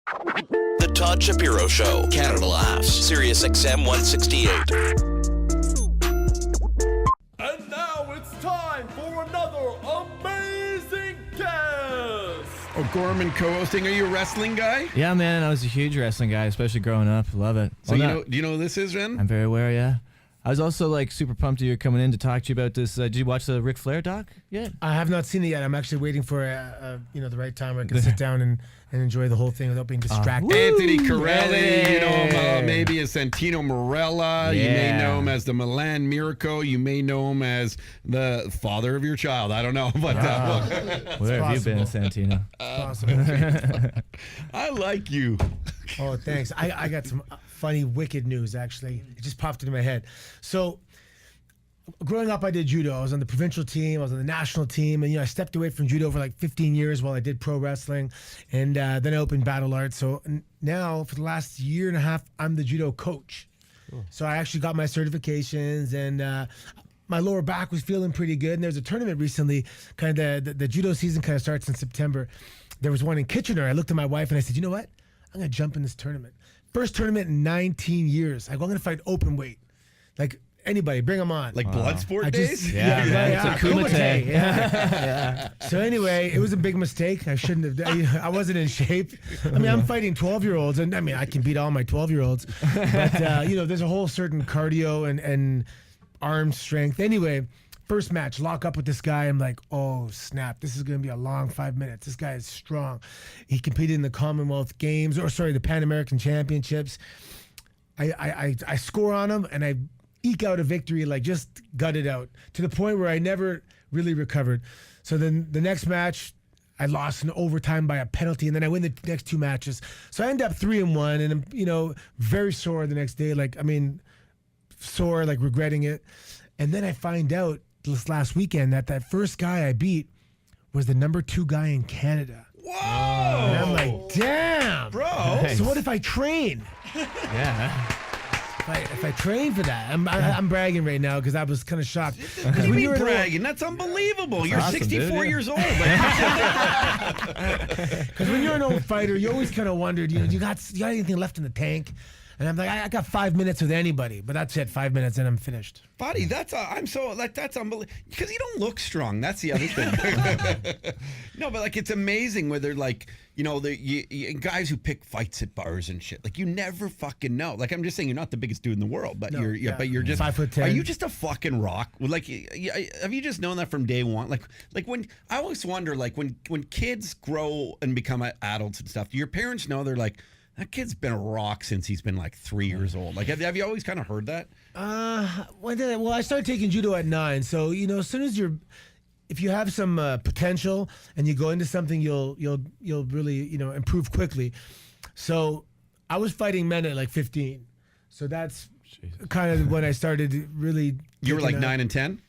The Todd Shapiro Show. Canada Laughs. SiriusXM 168. And now it's time for another amazing guest. O'Gorman co-hosting. Are you a wrestling guy? Yeah, man. I was a huge wrestling guy, especially growing up. Love it. So do you know who this is, Ren? I'm very aware, yeah. I was also super pumped that you're coming in to talk to you about this. Did you watch the Ric Flair doc yet? I have not seen it yet. I'm actually waiting for the right time where I can sit down and enjoy the whole thing without being distracted. Anthony Corelli, you know him maybe as Santino Marella. You may know him as the Milan Miracle. You may know him as the father of your child. I don't know. But where have you been, Santino? Possible. I like you. Oh, thanks. I got some funny, wicked news, actually. It just popped into my head. So, growing up, I did judo. I was on the provincial team. I was on the national team. And, I stepped away from judo for like 15 years while I did pro wrestling. And then I opened Battle Arts. So, now, for the last year and a half, I'm the judo coach. Cool. So, I actually got my certifications and my lower back was feeling pretty good. And there was a tournament recently. Kind of the judo season kind of starts in September. There was one in Kitchener. I looked at my wife and I said, you know what? I'm going to jump in this tournament. First tournament in 19 years. I'm going to fight open weight. Like anybody, bring them on. Like Bloodsport days? Yeah. Kumite. Yeah. So anyway, it was a big mistake. I shouldn't have. I wasn't in shape. I mean, I'm fighting 12-year-olds, and I mean, I can beat all my 12-year-olds. But, there's a whole certain cardio and arm strength. Anyway, first match, lock up with this guy. I'm like, oh, snap. This is going to be a long 5 minutes. This guy is strong. He competed in the Commonwealth Games, the Pan American Championships. I score on him, and I eke out a victory, just gut it out, to the point where I never really recovered. So then the next match, I lost in overtime by a penalty, and then I win the next two matches. So I end up 3-1, and I'm, very sore the next day. Sore, regretting it. And then I find out this last weekend that first guy I beat was the number 2 guy in Canada. Whoa! And I'm like, damn, bro. Nice. So what if I train? Yeah. If I train for that, I'm bragging right now because I was kind of shocked. What do you mean bragging? That's unbelievable. You're awesome, 64 dude. years old. Because when you're an old fighter, you always kind of wondered, you got anything left in the tank? And I'm like, I got 5 minutes with anybody, but that's it. 5 minutes and I'm finished. Buddy, that's unbelievable. Because you don't look strong. That's the other thing. No, but it's amazing whether guys who pick fights at bars and shit. You never fucking know. I'm just saying, you're not the biggest dude in the world, but you're just 5'10". Are you just a fucking rock? Have you just known that from day one? When I always wonder, when kids grow and become adults and stuff, do your parents know they're like, that kid's been a rock since he's been 3 years old. Have you always kind of heard that? Well, I started taking judo at 9. So, as soon as if you have some potential and you go into something, you'll really, improve quickly. So I was fighting men at 15. So that's kind of when I started really. You were 9 and 10?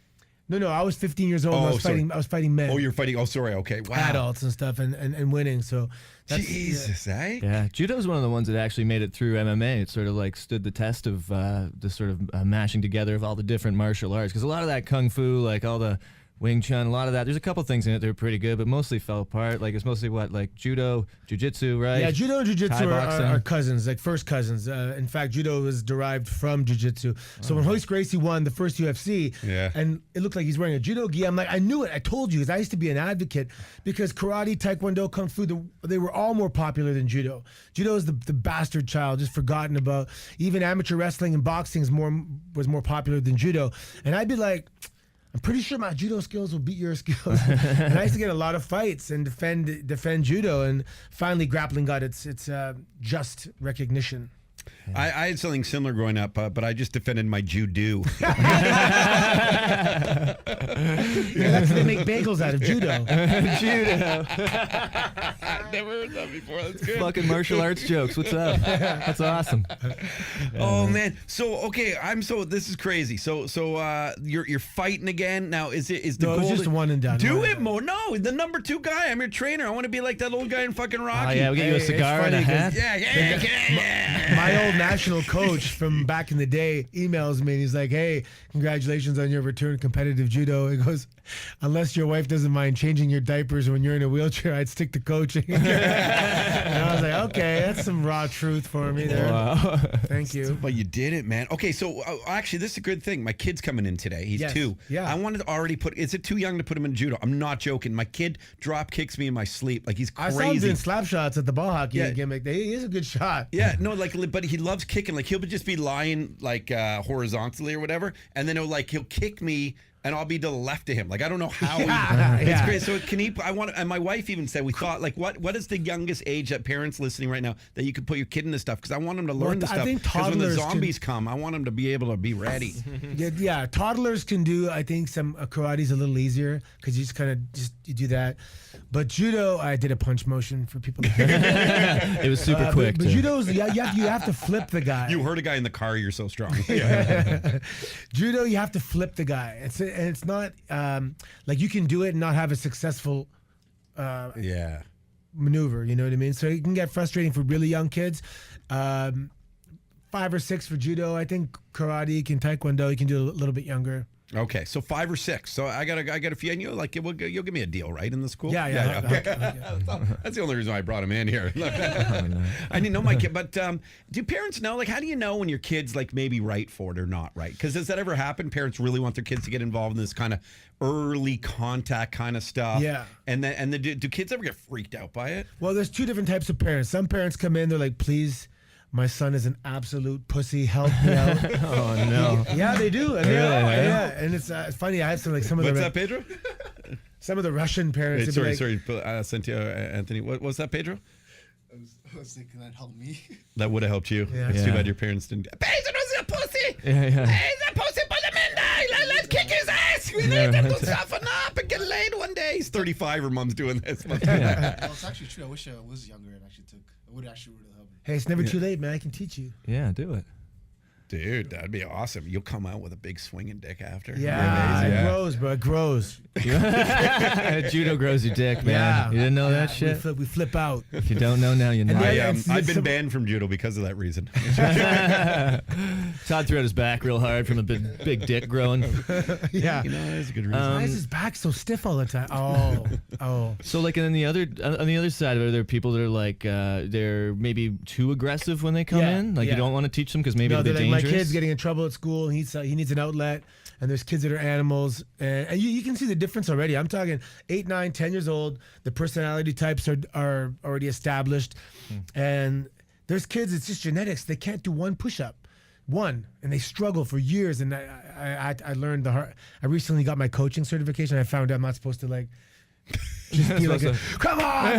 No, I was 15 years old. I was fighting men. Oh, you're fighting. Oh, sorry. Okay. Wow. Adults and stuff and winning. So Jesus, eh? Yeah, judo is one of the ones that actually made it through MMA. It sort of stood the test of the sort of mashing together of all the different martial arts. Because a lot of that kung fu, all the Wing Chun, a lot of that. There's a couple things in it that are pretty good, but mostly fell apart. It's mostly judo, jiu-jitsu, right? Yeah, judo and jiu-jitsu are cousins, first cousins. In fact, judo was derived from jiu-jitsu. So when Royce Gracie won the first UFC, and it looked like he's wearing a judo gi, I'm like, I knew it. I told you, because I used to be an advocate, because karate, taekwondo, kung fu, they were all more popular than judo. Judo is the bastard child, just forgotten about. Even amateur wrestling and boxing was more popular than judo. And I'd be like, I'm pretty sure my judo skills will beat your skills. And I used to get a lot of fights and defend judo, and finally grappling got its just recognition. Yeah. I had something similar growing up, but I just defended my judo. That's they make bagels out of judo. Judo. Never heard that before. That's good. Fucking martial arts jokes. What's up? That's awesome. Oh man. So okay, this is crazy. So you're fighting again now. Is the goal? It's just one and done. Do it more. No, the number 2 guy. I'm your trainer. I want to be like that old guy in fucking Rocky. Oh yeah, we get you a cigar and a hat. Yeah. My old national coach from back in the day emails me and he's like, "Hey, congratulations on your return to competitive judo." He goes, "Unless your wife doesn't mind changing your diapers when you're in a wheelchair, I'd stick to coaching." And I was like, "Okay, that's some raw truth for me there." Wow. Thank you. But you did it, man. Okay, so actually, this is a good thing. My kid's coming in today. He's Yes. 2. Yeah. I wanted to already put. Is it too young to put him in judo? I'm not joking. My kid drop kicks me in my sleep. Like he's I saw him crazy. doing slap shots at the ball hockey Yeah. gimmick. He is a good shot. Yeah, no, like, but he loves kicking. Like he'll just be lying like horizontally or whatever, and then he'll kick me. And I'll be to the left of him. Like I don't know how. It's Yeah. great. So can he? I want. And my wife even said we thought like what is the youngest age that parents listening right now that you could put your kid in this stuff? Because I want them to learn this I stuff. think Because when the toddlers zombies come, I want them to be able to be ready. Yeah, toddlers can do. I think some karate's a little easier because you just kind of you do that. But judo, I did a punch motion for people. It was super quick. But too. judo's you have to flip the guy. You heard a guy in the car. You're so strong. Judo, you have to flip the guy. It's not like you can do it and not have a successful Yeah. maneuver. You know what I mean? So it can get frustrating for really young kids. 5 or 6 for judo. I think karate, you can taekwondo, you can do a little bit younger. Okay, so 5 or 6. So I got a few. And you'll give me a deal, right, in the school? Yeah. Okay. That's the only reason I brought him in here. I didn't know my kid, but do parents know? Like, how do you know when your kid's like maybe right for it or not right? Because does that ever happen? Parents really want their kids to get involved in this kind of early contact kind of stuff. Yeah. And then do kids ever get freaked out by it? Well, there's 2 different types of parents. Some parents come in, they're like, "Please, my son is an absolute pussy. Help me out." Oh no. Yeah, they do. And yeah, and it's funny. I have some of What's the that, Pedro? some of the Russian parents. Hey, they'd be sorry, Santino, Anthony. What's that, Pedro? I was thinking that helped me. That would have helped you. Yeah. It's too Yeah. bad your parents didn't. Pedro's a pussy. Yeah. He's a pussy. Put him in there. Let's kick his ass. We need him to soften up and get laid one day. He's 35. Her mom's doing this. Well, it's actually true. I wish I was younger and actually took. I would actually would have helped me. Hey, it's never too late, man. I can teach you. Yeah, do it. Dude, that'd be awesome. You'll come out with a big swinging dick after. Yeah, Amazing. it grows, bro. It grows. Judo grows your dick, man. Yeah. You didn't know that shit? We flip out. If you don't know now, you know. I've been banned from judo because of that reason. Todd threw out his back real hard from a big dick growing. Yeah. You know, that's a good reason. Why is his back so stiff all the time? Oh. So, like, on the other side of it, are there people that are like they're maybe too aggressive when they come Yeah, in? Like, yeah. you don't want to teach them because maybe No, they're they're like, dangerous. my kid's getting in trouble at school. He needs an outlet. And there's kids that are animals. And you can see the difference already. I'm talking 8, 9, 10 years old. The personality types are already established. And there's kids, it's just genetics. They can't do one push-up. And they struggle for years. And I learned the hard. I recently got my coaching certification. I found out I'm not supposed to like just be like, come on,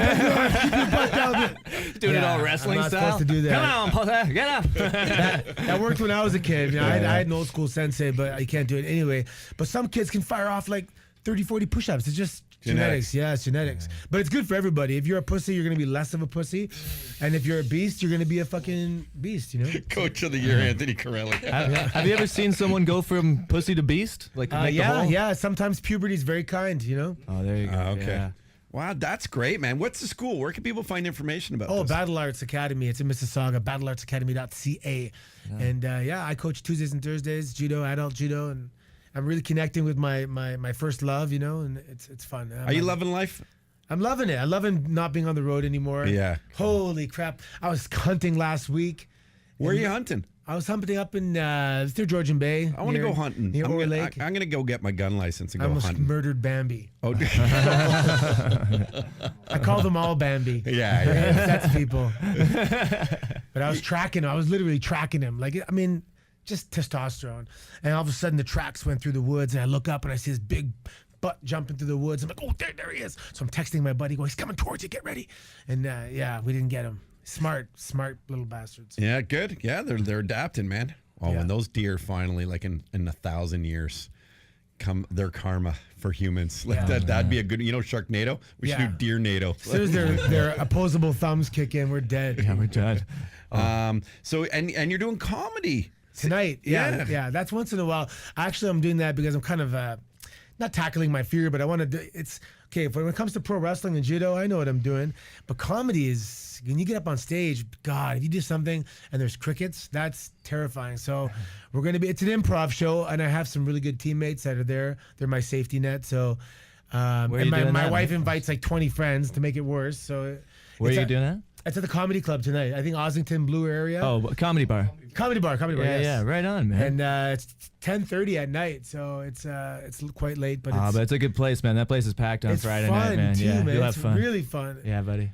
keep your butt down. Doing it all I'm wrestling not style. supposed to do that. Come on, Paul, get up. That worked when I was a kid. You know, I had an old school sensei, but I can't do it anyway. But some kids can fire off like 30, 40 push-ups. It's just genetics. Yeah, it's genetics. But it's good for everybody. If you're a pussy, you're going to be less of a pussy. And if you're a beast, you're going to be a fucking beast, you know? Coach of the year, Anthony Corelli. Have you ever seen someone go from pussy to beast? Like, make the whole? Yeah. Sometimes puberty is very kind, you know? Oh, there you go. Okay. Yeah. Wow, that's great, man. What's the school? Where can people find information about this? Battle Arts Academy. It's in Mississauga, battleartsacademy.ca. And I coach Tuesdays and Thursdays, judo, adult judo, and I'm really connecting with my first love, you know, and it's fun. Are you loving life? I'm loving it. I'm loving not being on the road anymore. Yeah. Holy crap. I was hunting last week. Where are you hunting? I was hunting up in through Georgian Bay. I want to go hunting. Near I'm Ore gonna, Lake. I'm gonna go get my gun license and I go almost hunting. murdered Bambi. Oh, I call them all Bambi. yeah. That's people. But I was tracking him. I was literally tracking him. Like, I mean, just testosterone. And all of a sudden the tracks went through the woods and I look up and I see this big butt jumping through the woods. I'm like, oh, there he is. So I'm texting my buddy going, he's coming towards you. Get ready. And we didn't get him. Smart little bastards. Yeah, good. Yeah, they're adapting, man. Oh, Yeah. when those deer finally, like in 1,000 years, come their karma for humans. Like that'd be a good, Sharknado. We should Yeah. do Deer NATO. As soon as their opposable thumbs kick in, we're dead. Yeah, we're done. So and you're doing comedy Tonight, Yeah. yeah, that's once in a while. Actually, I'm doing that because I'm kind of not tackling my fear, but I want to. It's okay, when it comes to pro wrestling and judo, I know what I'm doing. But comedy is, when you get up on stage, God, if you do something and there's crickets, that's terrifying. So it's an improv show, and I have some really good teammates that are there. They're my safety net. So, and my wife invites like 20 friends to make it worse. So, where are you doing that? It's at the Comedy Club tonight. I think Ossington Blue area. Oh, Comedy Bar. Comedy bar. Yeah, Yes. yeah, right on, man. And it's 10:30 at night, so it's quite late. But But it's a good place, man. That place is packed on it's Friday fun night, man. too, Yeah, man. you'll have It's fun. really fun. Yeah, buddy.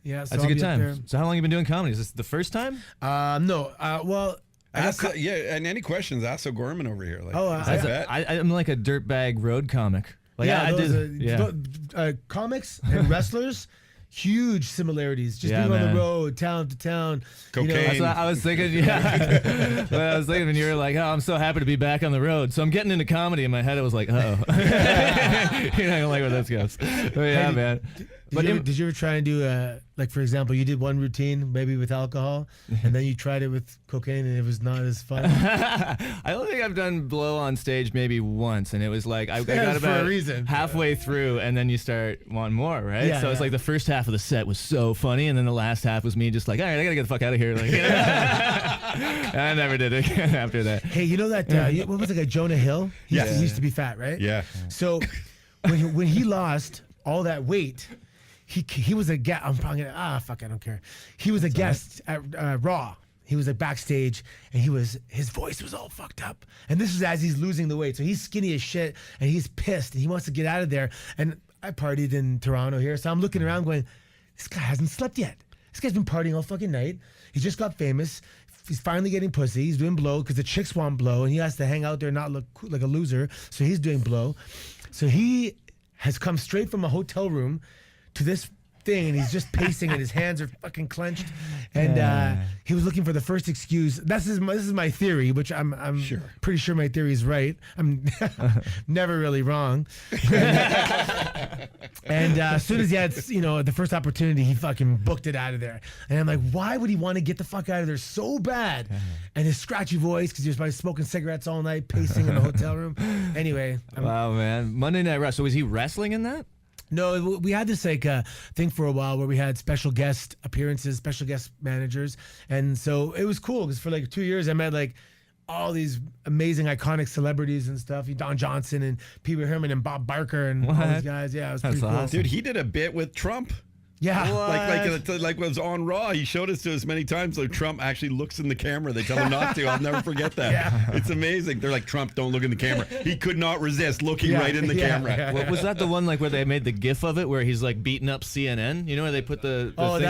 Yeah, so That's a I'll good be up there. time. So how long have you been doing comedy? Is this the first time? No. Well, and any questions, ask O'Gorman over here. Like, I bet. I'm like a dirtbag road comic. Like, yeah, I did. Yeah. Comics and wrestlers. Huge similarities. Just being on man. the road, town to town. Cocaine. That's what I was thinking. Yeah, well, I was thinking when you were like, "Oh, I'm so happy to be back on the road." So I'm getting into comedy. In my head, I was like, "Uh oh, you're not gonna like where this goes." But yeah, man. Did you ever try and do like, for example, you did one routine maybe with alcohol, and then you tried it with cocaine, and it was not as fun? I don't think I've done blow on stage maybe once, and it was like I got for a about reason. halfway through, and then you start wanting more, right? Yeah, So it's yeah. like the first half of the set was so funny, and then the last half was me just like, all right, I gotta get the fuck out of here. Like, I never did it again after that. Hey, you know that what was the guy, Jonah Hill? He used to be fat, right? Yeah. So when he lost all that weight, he was a guest. I'm probably gonna fuck, I don't care. He was a guest at Raw. He was like backstage, and his voice was all fucked up. And this is as he's losing the weight, so he's skinny as shit, and he's pissed, and he wants to get out of there. And I partied in Toronto here, so I'm looking around going, this guy hasn't slept yet. This guy's been partying all fucking night. He just got famous. He's finally getting pussy. He's doing blow because the chicks want blow, and he has to hang out there and not look like a loser. So he's doing blow. So he has come straight from a hotel room to this thing, and he's just pacing, and his hands are fucking clenched. And he was looking for the first excuse. This is my theory, which I'm pretty sure my theory is right. I'm never really wrong. And as soon as he had, the first opportunity, he fucking booked it out of there. And I'm like, why would he want to get the fuck out of there so bad? And his scratchy voice, because he was probably smoking cigarettes all night, pacing in the hotel room. Anyway. Wow, man. Monday Night Raw. So was he wrestling in that? No, we had this thing for a while where we had special guest appearances, special guest managers, and so it was cool because for like 2 years I met like all these amazing iconic celebrities and stuff. Don Johnson and Pee Wee Herman and Bob Barker and all these guys. Yeah, it was pretty cool. awesome. Dude, he did a bit with Trump. Yeah, Like was on Raw. He showed us to us many times. So Trump actually looks in the camera. They tell him not to. I'll never forget that. Yeah. It's amazing. They're like, Trump, don't look in the camera. He could not resist looking right in the camera. Yeah. Well, was that the one like where they made the GIF of it where he's like beating up CNN? You know where they put the Oh, thing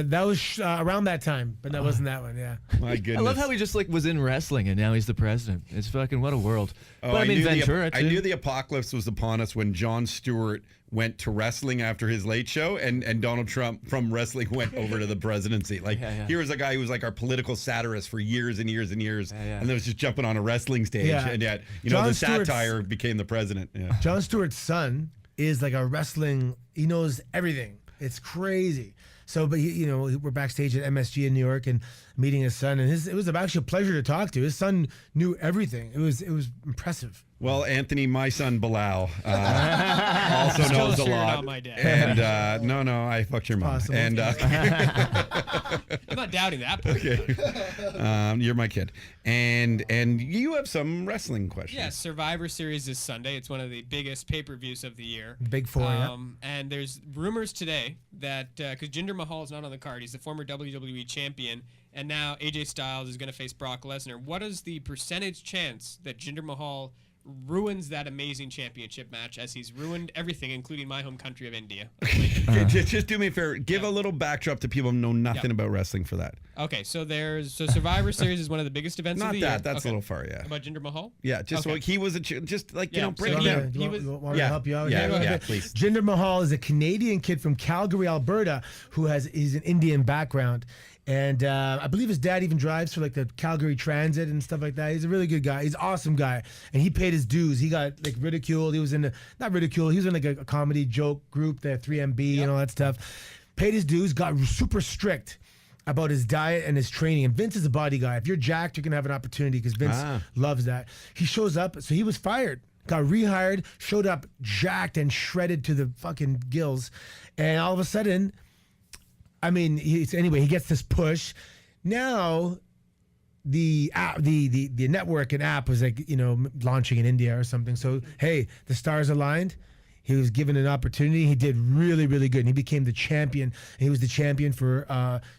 that was around that time, but that wasn't that one. Yeah. My goodness. I love how he just like was in wrestling and now he's the president. It's fucking what a world. Oh, But I mean Ventura I too. knew the apocalypse was upon us when Jon Stewart went to wrestling after his Late Show, and Donald Trump from wrestling went over to the presidency. Like, here was a guy who was like our political satirist for years and years and years, and then was just jumping on a wrestling stage, and yet, Jon the Stewart's- satire became the president. Yeah. Jon Stewart's son is like a wrestling. He knows everything. It's crazy. So, but we're backstage at MSG in New York and meeting his son, and it was actually a pleasure to talk to. His son knew everything. It was impressive. Well, Anthony, my son Bilal, also knows a Still lot. not my dad. And no, I fucked your mom. Possible. And I'm not doubting that. But you're my kid. And you have some wrestling questions. yeah, Survivor Series is Sunday. It's one of the biggest pay-per-views of the year. Big four, yeah. And there's rumors today that because Jinder Mahal is not on the card, he's the former WWE champion, and now AJ Styles is going to face Brock Lesnar. What is the percentage chance that Jinder Mahal ruins that amazing championship match, as he's ruined everything, including my home country of India? Just do me a favor. Give a little backdrop to people who know nothing about wrestling for that. Okay, so Survivor Series is one of the biggest events of Not the year. that. That's Okay. a little far, yeah. About Jinder Mahal? Yeah, just Okay. like he was just like, Yeah, bring so it he- down. he was- You want me Yeah. to help you out? Yeah, Go ahead. please. Jinder Mahal is a Canadian kid from Calgary, Alberta, he's an Indian background. And I believe his dad even drives for like the Calgary Transit and stuff like that. He's a really good guy. He's an awesome guy. And he paid his dues. He got like ridiculed. He was not ridiculed. He was in like a comedy joke group, the 3MB and all that stuff. Paid his dues, got super strict about his diet and his training. And Vince is a body guy. If you're jacked, you're going to have an opportunity because Vince loves that. He shows up. So he was fired. got rehired, showed up jacked and shredded to the fucking gills, and all of a sudden, I mean, he gets this push. Now, the app, the network and app was like, launching in India or something. So hey, the stars aligned. He was given an opportunity. He did really, really good. And he became the champion. He was the champion for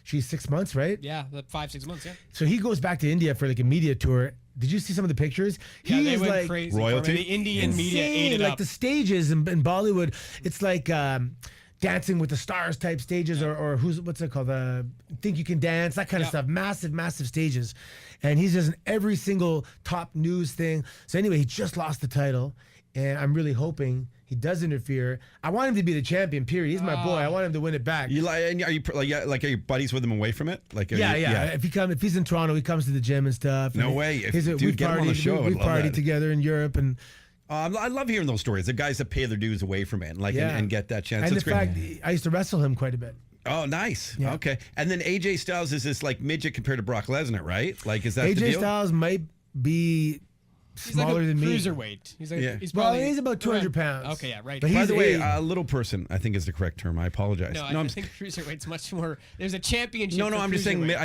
6 months, right? Yeah, 5-6 months. Yeah. So he goes back to India for like a media tour. Did you see some of the pictures? Yeah, they is went like crazy. royalty? The Indian media ate insane. it Like up. the stages in Bollywood, it's like Dancing with the Stars type stages, or what's it called? Think You Can Dance, that kind of stuff. Massive, massive stages. And he's just in every single top news thing. So anyway, he just lost the title, and I'm really hoping he does interfere. I want him to be the champion, period. He's my boy. I want him to win it back. You like? And are you buddies with him away from it? Like, Yeah. If he's in Toronto, he comes to the gym and stuff. No and way. We Get him on the show. We I'd love partied that. together in Europe, and I love hearing those stories. The guys that pay their dues away from it, and get that chance. and That's the great. fact I used to wrestle him quite a bit. Oh, nice. Yeah. Okay. And then AJ Styles is this like midget compared to Brock Lesnar, right? Like, is that the AJ deal? Styles might be He's smaller like a than me. cruiserweight. He's like, Yeah. he's Well, probably he's about 200 around- pounds. Okay, yeah, right. But By he's the way, a little person, I think is the correct term. I apologize. no, I'm I think cruiserweight's much more. There's a championship. no, for I'm just saying. cruiserweight.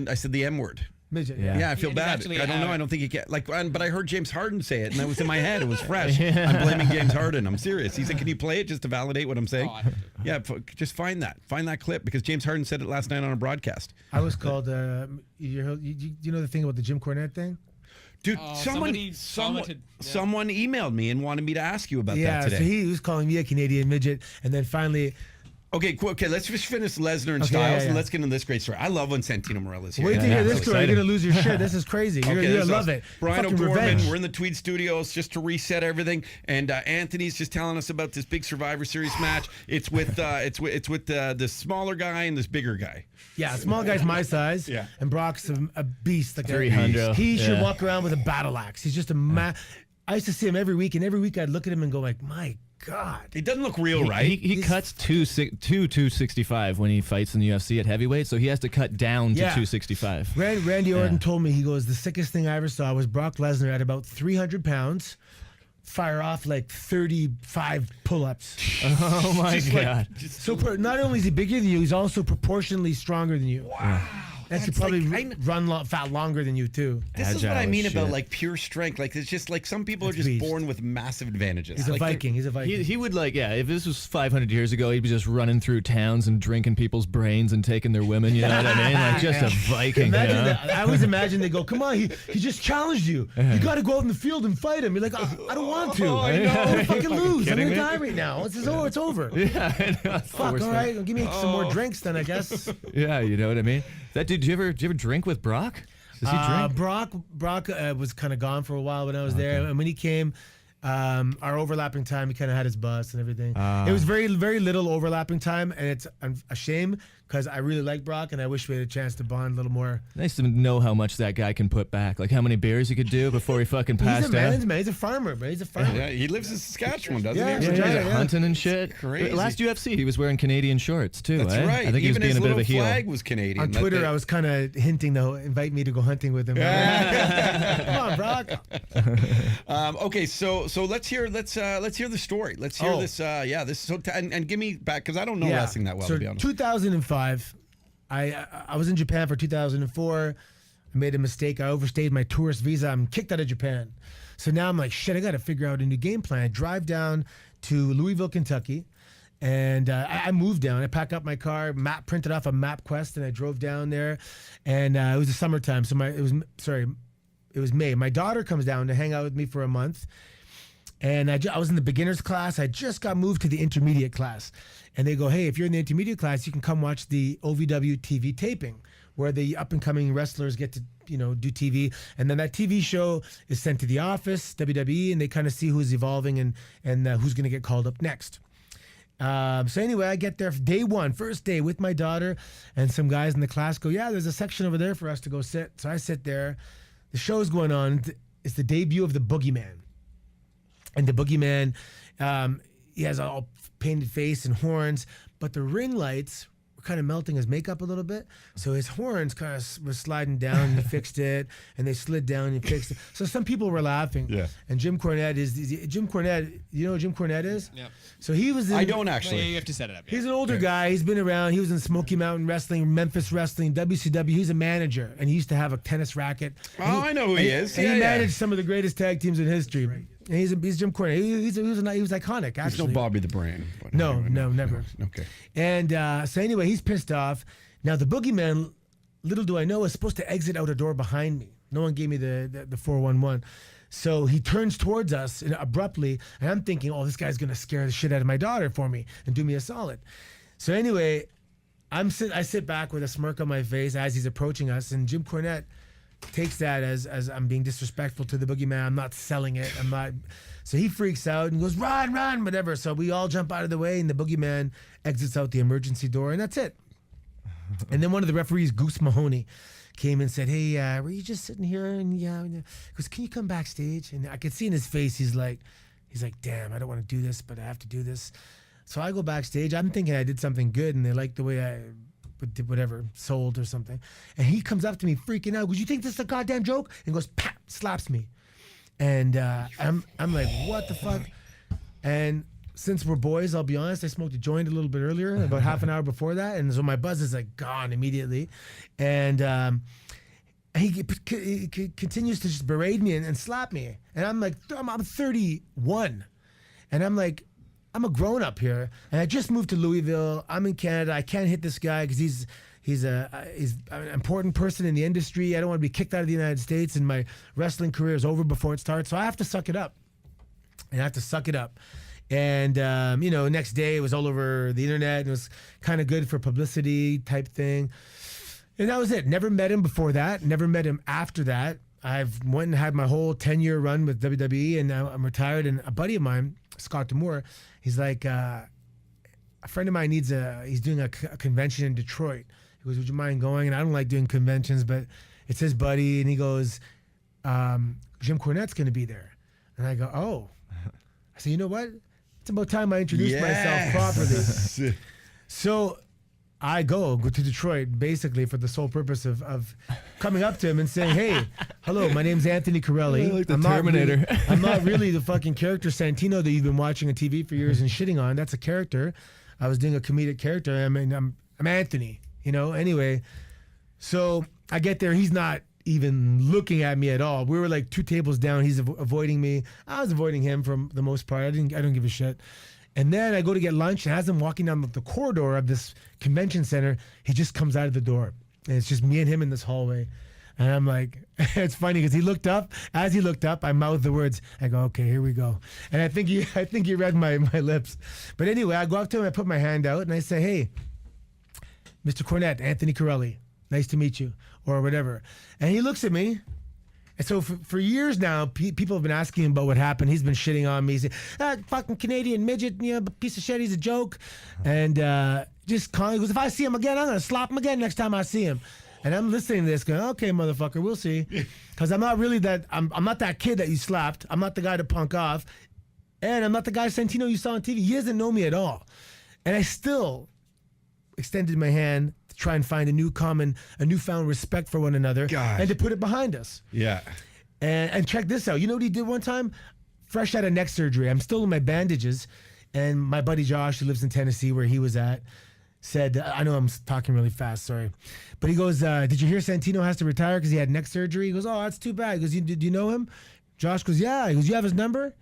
I said the M word. midget. Yeah. Yeah, I feel He's bad. actually I don't know. a- I don't think he can. But I heard James Harden say it, and that was in my head. It was fresh. I'm blaming James Harden. I'm serious. He said, "Can you play it just to validate what I'm saying?" Oh, I have to. Yeah, just find that clip because James Harden said it last night on a broadcast. I was called. You know the thing about the Jim Cornette thing? Dude, somebody commented, yeah. someone emailed me and wanted me to ask you about Yeah. that today. So he was calling me a Canadian midget, and then finally, Okay, cool. Okay, let's just finish Lesnar and Okay, Styles, yeah. and let's get into this great story. I love when Santino Marella's here. wait till you Yeah, hear this really story. You're excited. gonna lose your shit. This is crazy. You're Okay, gonna this love is it. Brian Fucking O'Gorman, revenge. we're in the Tweed Studios just to reset everything, and Anthony's just telling us about this big Survivor Series match. It's with the smaller guy and this bigger guy. Yeah, small guy's my size. Yeah. And Brock's a beast. Like 300. He should Yeah. walk around with a battle axe. He's just I used to see him every week, and every week I'd look at him and go like, my God. He doesn't look real, right? He cuts 265 when he fights in the UFC at heavyweight, so he has to cut down to Yeah. 265. Randy Orton told me, he goes, the sickest thing I ever saw was Brock Lesnar at about 300 pounds fire off like 35 pull-ups. Oh my God. So not only is he bigger than you, he's also proportionally stronger than you. Wow. That should That's probably like- run fat longer than you too. This is what Agile I mean as about shit. like pure strength. Like it's just like some people are That's just beast. born with massive advantages. He's a Like, they're- Viking. He's a Viking. He would if this was 500 years ago, he'd be just running through towns and drinking people's brains and taking their women. You know what I mean? Like just a Viking. Imagine you know? that. I always imagine they go, come on, he just challenged you. You got to go out in the field and fight him. You're like, I don't want to. I know. I'm gonna fucking lose. I'm kidding gonna me? die right now. It's over. Yeah, I know. That's the Fuck. worst All thing. right, give me some more drinks then, I guess. Yeah, you know what I mean? Did you ever drink with Brock? Does he drink? Brock was kind of gone for a while when I was there, and when he came, our overlapping time, he kind of had his bus and everything. It was very, very little overlapping time, and it's a shame because I really like Brock, and I wish we had a chance to bond a little more. Nice to know how much that guy can put back. Like how many beers he could do before he fucking He's passed a out. man's man. He's a farmer, but he's a farmer. Yeah, he lives in Saskatchewan, doesn't Yeah, he? Yeah, Yeah, he's yeah. hunting and shit. crazy. Last UFC, he was wearing Canadian shorts too. That's eh? right. I think he was Even being his a bit of little a heel. flag was Canadian. On That Twitter, they- I was kind of hinting to invite me to go hunting with him. Come on, Brock. Okay, so let's hear the story. Let's hear Oh. this. This. So and give me back because I don't know wrestling that well, So to be honest. 2005, I was in Japan for 2004. I made a mistake. I overstayed my tourist visa. I'm kicked out of Japan. So now I'm like, shit, I got to figure out a new game plan. I drive down to Louisville, Kentucky, and I moved down. I packed up my car, printed off a MapQuest, and I drove down there. And it was the summertime, so it was May. My daughter comes down to hang out with me for a month. And I was in the beginner's class. I just got moved to the intermediate class. And they go, hey, if you're in the intermediate class, you can come watch the OVW TV taping where the up-and-coming wrestlers get to, do TV. And then that TV show is sent to The Office, WWE, and they kind of see who's evolving and who's going to get called up next. So anyway, I get there day one, first day with my daughter, and some guys in the class go, yeah, there's a section over there for us to go sit. So I sit there. The show's going on. It's the debut of the Boogeyman. And the Boogeyman, he has a all painted face and horns, but the ring lights were kind of melting his makeup a little bit. So his horns kind of were sliding down, and he fixed it, and they slid down, and he fixed it. So some people were laughing. Yeah. And Jim Cornette Jim Cornette, you know who Jim Cornette is? Yep. So he was I don't Well, actually. yeah, you have to set it up. He's an older guy. He's been around. He was in Smoky Mountain Wrestling, Memphis Wrestling, WCW. He's a manager, and he used to have a tennis racket. Oh, I know who he is. And Yeah, he yeah. managed some of the greatest tag teams in history. And he's Jim Cornette. He was iconic, actually. There's no Bobby the Brain. But No, anyway, no, never. Okay. And so anyway, he's pissed off. Now the boogeyman, little do I know, is supposed to exit out a door behind me. No one gave me the 411. So he turns towards us abruptly, and I'm thinking, oh, this guy's gonna scare the shit out of my daughter for me and do me a solid. So anyway, I sit back with a smirk on my face as he's approaching us, and Jim Cornette takes that as I'm being disrespectful to the boogeyman. I'm not selling it. I'm not. So he freaks out and goes, run, run, whatever. So we all jump out of the way, and the boogeyman exits out the emergency door, and that's it. And then one of the referees, Goose Mahoney, came and said, hey, were you just sitting here? And he goes, can you come backstage? And I could see in his face, he's like, damn, I don't want to do this, but I have to do this. So I go backstage. I'm thinking I did something good, and they like the way I did whatever, sold or something. And he comes up to me freaking out. Goes, you think this is a goddamn joke? And goes, pap, slaps me. And I'm like, what the fuck? And since we're boys, I'll be honest, I smoked a joint a little bit earlier, about half an hour before that. And so my buzz is like gone immediately. And he continues to just berate me and slap me. And I'm like, I'm 31. And I'm like, I'm a grown up here, and I just moved to Louisville. I'm in Canada. I can't hit this guy because he's an important person in the industry. I don't want to be kicked out of the United States, and my wrestling career is over before it starts. So I have to suck it up, And next day it was all over the internet. And it was kind of good for publicity type thing, and that was it. Never met him before that. Never met him after that. I've went and had my whole 10-year run with WWE, and now I'm retired. And a buddy of mine, Scott Demore, he's like, a friend of mine he's doing a convention in Detroit. He goes, would you mind going? And I don't like doing conventions, but it's his buddy. And he goes, Jim Cornette's going to be there. And I go, oh. I said, you know what? It's about time I introduced myself properly. So I go to Detroit basically for the sole purpose of coming up to him and saying, hey, hello, my name's Anthony Corelli. Like the Terminator. I'm not really the fucking character Santino that you've been watching on TV for years and shitting on. That's a character. I was doing a comedic character. I mean, I'm Anthony, Anyway, so I get there. He's not even looking at me at all. We were like 2 tables down. He's avoiding me. I was avoiding him for the most part. I don't give a shit. And then I go to get lunch, and as I'm walking down the corridor of this convention center, he just comes out of the door. And it's just me and him in this hallway. And I'm like, it's funny because he looked up. As he looked up, I mouthed the words. I go, okay, here we go. And I think he read my lips. But anyway, I go up to him, I put my hand out, and I say, hey, Mr. Cornette, Anthony Corelli, nice to meet you, or whatever. And he looks at me. And so for years now, people have been asking him about what happened. He's been shitting on me. He's like, fucking Canadian midget, piece of shit. He's a joke. And just calling. He goes, if I see him again, I'm going to slap him again next time I see him. And I'm listening to this going, okay, motherfucker, we'll see. Because I'm not really that, I'm not that kid that you slapped. I'm not the guy to punk off. And I'm not the guy Santino you saw on TV. He doesn't know me at all. And I still extended my hand to try and find a newfound respect for one another. Gosh. And to put it behind us. Yeah. And check this out. You know what he did one time? Fresh out of neck surgery. I'm still in my bandages. And my buddy Josh, who lives in Tennessee where he was at, said, I know I'm talking really fast, sorry. But he goes, did you hear Santino has to retire because he had neck surgery? He goes, oh, that's too bad. He goes, do you know him? Josh goes, yeah. He goes, you have his number?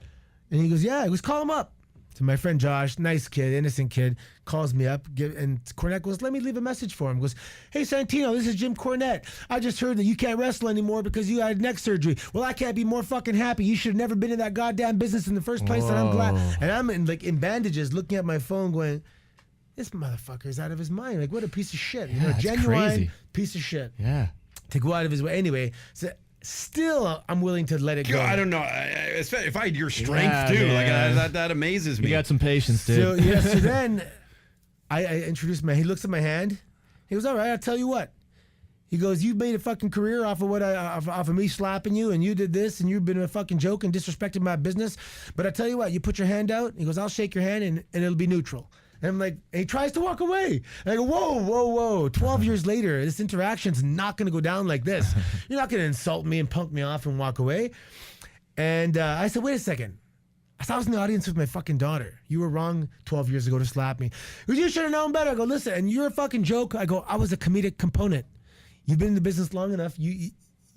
And he goes, yeah. He goes, call him up. So my friend Josh, nice kid, innocent kid, calls me up, and Cornette goes, let me leave a message for him. Goes, hey, Santino, this is Jim Cornette. I just heard that you can't wrestle anymore because you had neck surgery. Well, I can't be more fucking happy. You should have never been in that goddamn business in the first place, and I'm glad. And I'm in bandages looking at my phone going, this motherfucker is out of his mind. Like, what a piece of shit. Yeah, that's genuine crazy. piece of shit. Yeah. To go out of his way. Anyway, so still, I'm willing to let it go. I don't know. If I had your strength Yeah, too, man. like that amazes me. You got some patience, dude. So yeah, so then I introduced he looks at my hand. He goes, all right, I'll tell you what. He goes, you made a fucking career off of off of me slapping you, and you did this, and you've been a fucking joke and disrespected my business. But I tell you what, you put your hand out. He goes, I'll shake your hand, and it'll be neutral. And I'm like, and he tries to walk away. And I go, whoa. 12 years later, this interaction's not going to go down like this. You're not going to insult me and punk me off and walk away. And I said, wait a second. I was in the audience with my fucking daughter. You were wrong 12 years ago to slap me. You should have known better. I go, listen, and you're a fucking joke. I go, I was a comedic component. You've been in the business long enough. You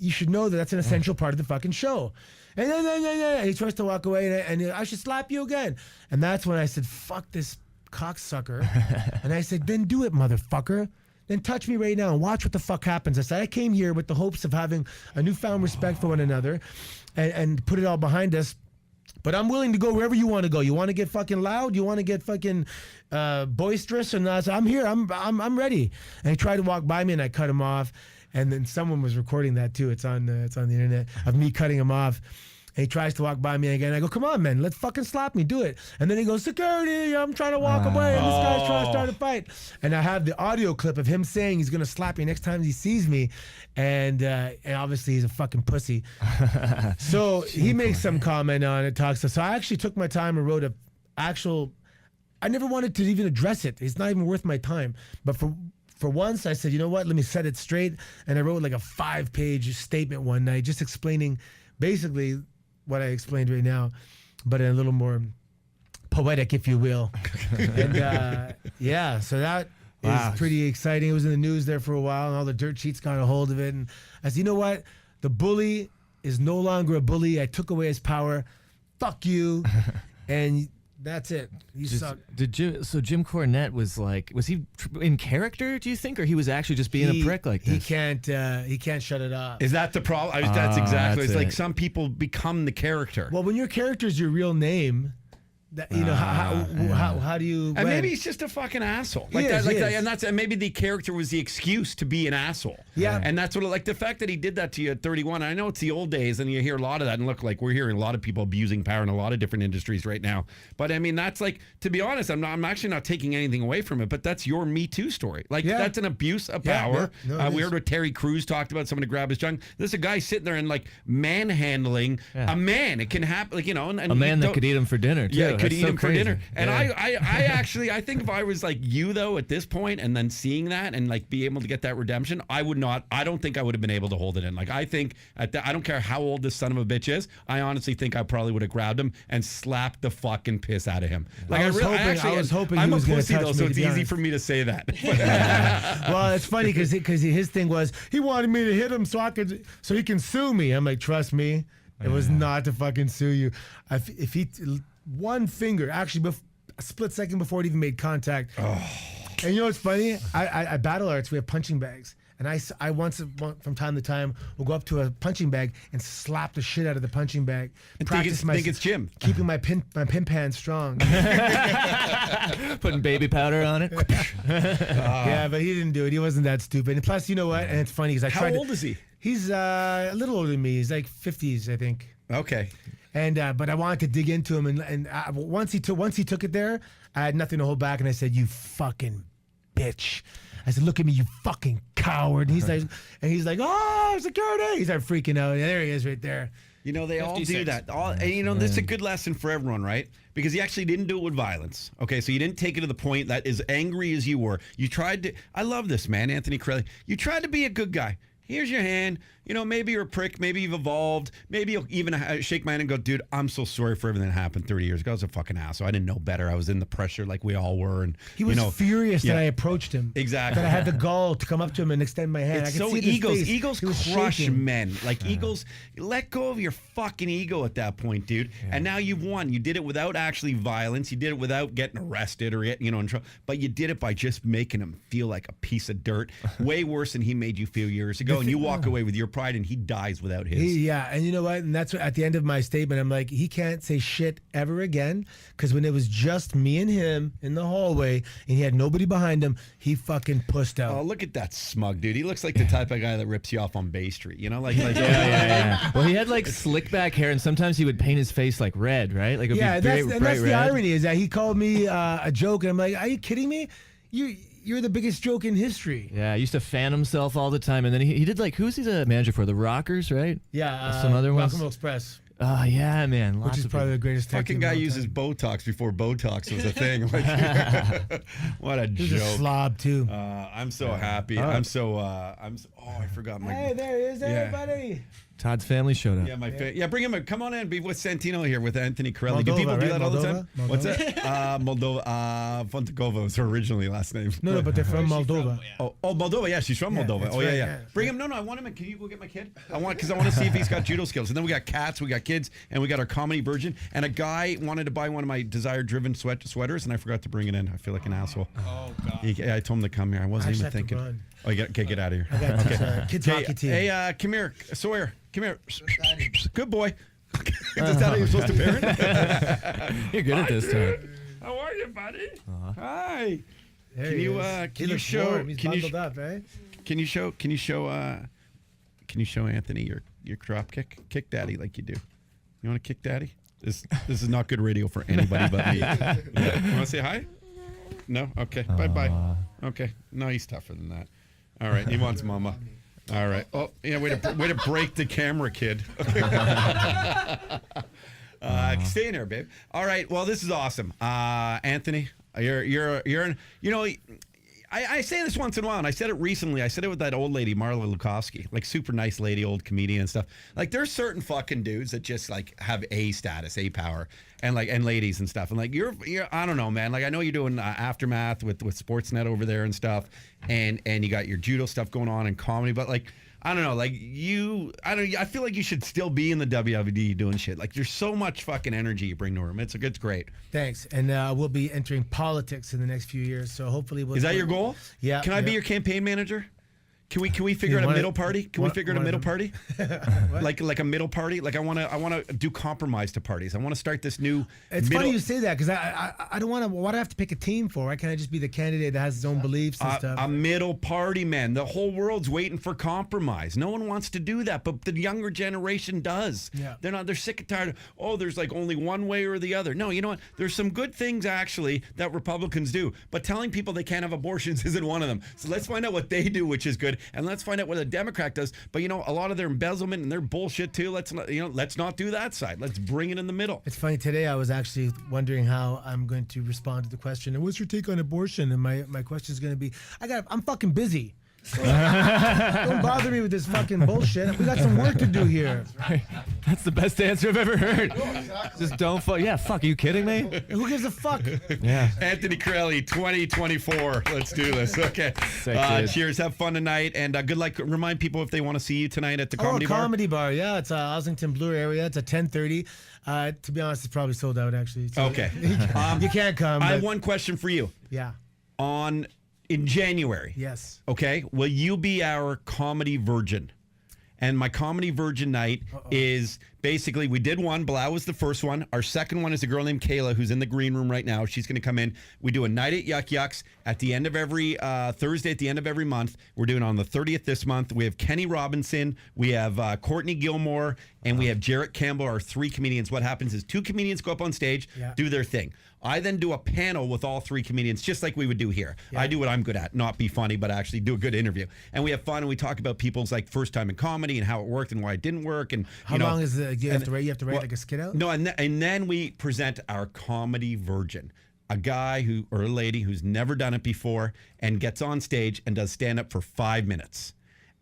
should know that that's an essential part of the fucking show. And then he tries to walk away, and I should slap you again. And that's when I said, fuck this cocksucker. And I said, then do it, motherfucker. Then touch me right now and watch what the fuck happens. I said, I came here with the hopes of having a newfound respect for one another and put it all behind us. But I'm willing to go wherever you want to go. You want to get fucking loud? You want to get fucking boisterous? And I said, I'm here. I'm ready. And he tried to walk by me, and I cut him off. And then someone was recording that too. It's on the internet of me cutting him off. And he tries to walk by me again. I go, come on, man, let's fucking slap me, do it. And then he goes, security, I'm trying to walk away. And this guy's trying to start a fight. And I have the audio clip of him saying he's gonna slap me next time he sees me. And obviously he's a fucking pussy. So he makes some comment on it, talks to. So I actually took my time and wrote I never wanted to even address it. It's not even worth my time. But for once, I said, you know what? Let me set it straight. And I wrote like a 5-page statement one night, just explaining basically what I explained right now, but in a little more poetic, if you will. And yeah, so that is pretty exciting. It was in the news there for a while, and all the dirt sheets got a hold of it. And I said, you know what? The bully is no longer a bully. I took away his power. Fuck you. And that's it. You suck. So Jim Cornette was he in character, do you think, or he was actually just being a prick like this? He can't shut it off. Is that the problem? That's exactly. That's It's like it. some people become the character. Well, when your character is your real name, that, you know, how do you? And maybe he's just a fucking asshole. He is. And maybe the character was the excuse to be an asshole. Yeah. And that's what, like, the fact that he did that to you at 31. I know it's the old days, and you hear a lot of that. And look, like, we're hearing a lot of people abusing power in a lot of different industries right now. But I mean, that's like, to be honest, I'm actually not taking anything away from it. But that's your Me Too story. Like, that's an abuse of power. We heard what Terry Crews talked about, someone to grab his junk. There's a guy sitting there and like manhandling a man. It can happen, like, you know, and a man that could eat him for dinner too. Yeah, could eat him for dinner. And Yeah. I think if I was like you though at this point, and then seeing that and like be able to get that redemption, I don't think I would have been able to hold it in. Like, I think I don't care how old this son of a bitch is. I honestly think I probably would have grabbed him and slapped the fucking piss out of him. Like, I was hoping I'm he was a pussy touch though, me, so to it's be easy honest. for me to say that. Well, it's funny because his thing was he wanted me to hit him so he can sue me. I'm like, trust me, it was not to fucking sue you. If he one finger actually a split second before it even made contact. And you know what's funny? I battle arts. We have punching bags. And I once from time to time will go up to a punching bag and slap the shit out of the punching bag. And think it's Jim. Keeping my pimp hand strong. Putting baby powder on it. Yeah, but he didn't do it. He wasn't that stupid. And plus, you know what? And it's funny because How old is he? He's a little older than me. He's like 50s, I think. Okay. And but I wanted to dig into him, and once he took it there, I had nothing to hold back, and I said, "You fucking bitch." I said, "Look at me, you fucking coward." And he's like, "Oh, security!" He started freaking out. And there he is, right there. You know, they all do 56. that. And, you know, this is a good lesson for everyone, right? Because he actually didn't do it with violence. Okay, so you didn't take it to the point that as angry as you were. You tried to. I love this, man, Anthony Corelli. You tried to be a good guy. Here's your hand. You know, maybe you're a prick. Maybe you've evolved. Maybe you'll even shake my hand and go, dude, I'm so sorry for everything that happened 30 years ago. I was a fucking asshole. I didn't know better. I was in the pressure like we all were. And He was furious yeah. that I approached him. Exactly. That I had the gall to come up to him and extend my hand. It's I could so see it in his egos. face. Egos He was crush shaking. men. Like egos, let go of your fucking ego at that point, dude. Yeah. And now you've won. You did it without actually violence. You did it without getting arrested or getting, in trouble. But you did it by just making him feel like a piece of dirt. Way worse than he made you feel years ago. And you walk away with your pride, and he dies without his. Yeah, and you know what? And that's what, at the end of my statement, I'm like, he can't say shit ever again, because when it was just me and him in the hallway, and he had nobody behind him, he fucking pussed out. Oh, look at that smug dude. He looks like the type of guy that rips you off on Bay Street. You know, like Yeah. Well, he had like slick back hair, and sometimes he would paint his face like red, right? Like Yeah, that's bright the red. irony is that he called me a joke, and I'm like, are you kidding me? You're the biggest joke in history. Yeah, he used to fan himself all the time, and then he did like, who's he the manager for? The Rockers, right? Yeah, Some other ones. Welcome Express. Oh yeah, man. Lots which is of probably the greatest tag Fucking team guy of all uses time. Botox before Botox was a thing. Like, what a He's a joke. slob too. I'm so happy. Oh, I forgot my. Hey, there he is, Yeah. everybody. Todd's family showed up. Yeah, bring him in. Come on in. Be with Santino here with Anthony Corelli. Do Moldova, people do right? that all the time? Moldova? What's that? Moldova. Fontecova was her originally last name. No, but they're from Moldova. Oh, Moldova. Yeah, she's from Moldova. that's Oh, yeah, right, yeah. yeah. Bring him. No, I want him in. Can you go get my kid? Because I want to see if he's got judo skills. And then we got cats, we got kids, and we got our comedy virgin. And a guy wanted to buy one of my desire-driven sweaters, and I forgot to bring it in. I feel like an asshole. Oh God. I told him to come here. I wasn't I even have to thinking. run. Oh, you get out of here. I got kids hockey team. Hey, come here, Sawyer. Come here. Good boy. Is that how you're supposed to parent? You're good at this, Todd. How are you, buddy? Hi. There Can he you is. can He you looks show warm. He's can you bundled up, eh? can you show Anthony your drop kick? Kick daddy like you do. You want to kick daddy? This is not good radio for anybody but me. Yeah. You want to say hi? No? Okay. Bye-bye. Okay. No, he's tougher than that. All right. He wants mama. All right. Oh, yeah, way to break the camera, kid. Stay in there, babe. All right. Well, this is awesome. Anthony, you're you know, I say this once in a while, and I said it recently. I said it with that old lady, Marla Lukowski, like super nice lady, old comedian and stuff. Like there's certain fucking dudes that just like have A status, A power, and ladies and stuff. And like you're I don't know, man. Like I know you're doing Aftermath with Sportsnet over there and stuff, and you got your judo stuff going on and comedy, but like. I don't know, like I feel like you should still be in the WWE doing shit. Like there's so much fucking energy you bring to them. It's great. Thanks. And we'll be entering politics in the next few years. So hopefully we'll. Is that your goal? Yeah. Can I be your campaign manager? Can we figure out a middle party? Can we figure out a middle party? like a middle party? Like I want to do compromise to parties. I want to start this new. It's funny you say that because I don't want to. Why do I have to pick a team for? Why can't I just be the candidate that has his own beliefs and stuff? A middle party, man. The whole world's waiting for compromise. No one wants to do that, but the younger generation does. Yeah. They're sick and tired of, there's like only one way or the other. No, you know what? There's some good things actually that Republicans do, but telling people they can't have abortions isn't one of them. So let's find out what they do, which is good. And let's find out what a Democrat does. But you know, a lot of their embezzlement and their bullshit too. Let's not do that side. Let's bring it in the middle. It's funny. Today I was actually wondering how I'm going to respond to the question. And what's your take on abortion? And my question is going to be, I'm fucking busy. Don't bother me with this fucking bullshit. We got some work to do here. That's the best answer I've ever heard. Just don't fuck. Yeah, fuck. Are you kidding me? Who gives a fuck? Yeah. Anthony Corelli, 2024. Let's do this. Okay. Sick, dude. Cheers. Have fun tonight. And good luck. Remind people if they want to see you tonight at the Comedy Bar. Comedy Bar. Yeah, it's Ossington Bloor area. It's at 10:30. To be honest, it's probably sold out actually. So Okay. you can't come. I have but- one question for you. Yeah. In January. Yes. Okay. Will you be our comedy virgin? And my comedy virgin night is basically, we did one. Blau was the first one. Our second one is a girl named Kayla who's in the green room right now. She's going to come in. We do a night at Yuck Yucks at the end of every Thursday at the end of every month. We're doing it on the 30th this month. We have Kenny Robinson. We have Courtney Gilmore. And we have Jarrett Campbell, our three comedians. What happens is two comedians go up on stage, do their thing. I then do a panel with all three comedians, just like we would do here. Yeah. I do what I'm good at, not be funny, but actually do a good interview. And we have fun, and we talk about people's like first time in comedy and how it worked and why it didn't work. And how long is the? You have to write like a skit out. No, and then we present our comedy virgin, a guy or a lady who's never done it before and gets on stage and does stand up for 5 minutes.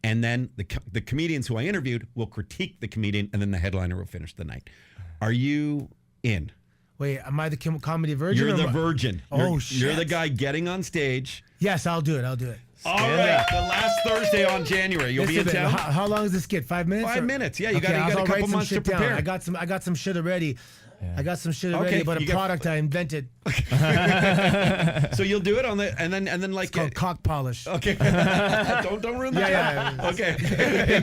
And then the comedians who I interviewed will critique the comedian, and then the headliner will finish the night. Are you in? Wait, am I the comedy virgin? You're the virgin. Shit. You're the guy getting on stage. Yes, I'll do it. All right, the last Thursday on January. You'll be in town? How long is the skit? 5 minutes? 5 minutes, yeah. You got a couple months to prepare. I got some shit already. Yeah. I got some shit already about a product I invented. So you'll do it on the and then like it's called cock polish. Okay. don't ruin that. Yeah. Okay.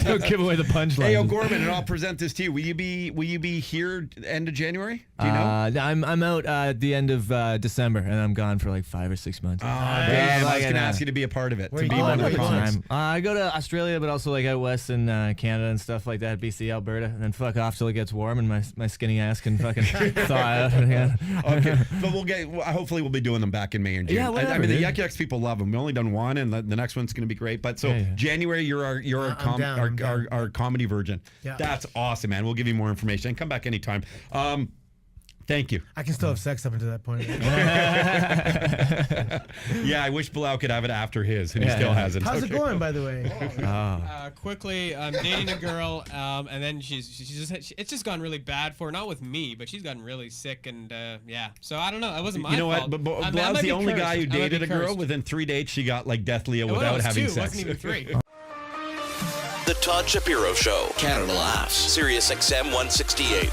Don't give away the punchline. Hey, O'Gorman, and I'll present this to you. Will you be here end of January? Do you know? I'm out at the end of December, and I'm gone for like 5 or 6 months. Oh, damn! I was going to ask you to be a part of it. Where to you be going? one of the comics. I go to Australia, but also like out west in Canada and stuff like that, BC, Alberta, and then fuck off till it gets warm and my skinny ass can fucking thaw out again. Okay, but hopefully we'll be doing them back in May and June. Yeah, I whatever, mean, the dude. Yuck Yucks people love them. We only done one, and the next one's going to be great. But so Yeah. January, you're I'm down. our comedy virgin. Yeah. That's awesome, man. We'll give you more information and come back anytime. Thank you. I can still have sex up until that point. Yeah, I wish Bilal could have it after his, and he still hasn't. How's it Okay. going, by the way? Quickly, I'm dating a girl, and then it's just gone really bad for her. Not with me, but she's gotten really sick, and yeah. So I don't know. It wasn't my You know fault. what? But I Bilal's might the be only cursed. guy who I might be dated a girl. cursed. Within 3 dates, she got like deathly ill Well, without it was having 2, sex. wasn't even 3. The Todd Shapiro Show. Canada Laughs. SiriusXM 168.